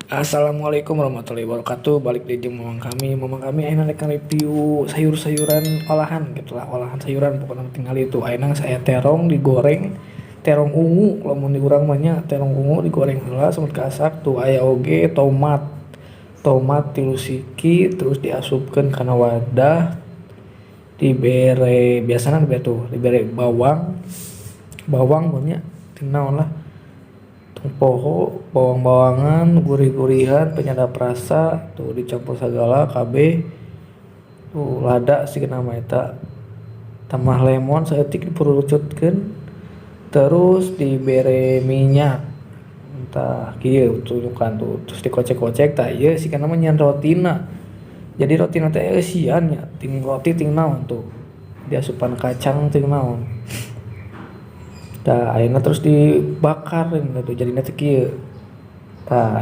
Assalamualaikum warahmatullahi wabarakatuh. Balik di jeung mamang kami ayeuna rek review sayur-sayuran olahan gitu lah, olahan sayuran pokoknya tinggal itu. Ayeuna saya terong digoreng, terong ungu lamun di urang mah nya terong ungu digoreng heula sampai kasak tuh aya oge tomat. Tomat tilu siki terus diasupkeun kana wadah, dibere biasana dibere tuh, dibere bawang, bawang banyak ting naon lah poho bawang-bawangan gurih-gurihan penyedap rasa tuh dicampur segala KB tuh lada sih nama eta tambah lemon saeutik diperucutkeun terus dibere minyak entah kieu tunjukkan tuh terus dikocek-kocek tah ieu sih kana mah nyan rotina jadi rotina teh eusian nya ting roti ting naon tuh diasupan kacang ting naon tah ayeuna terus dibakar gitu jadinya teh kieu tah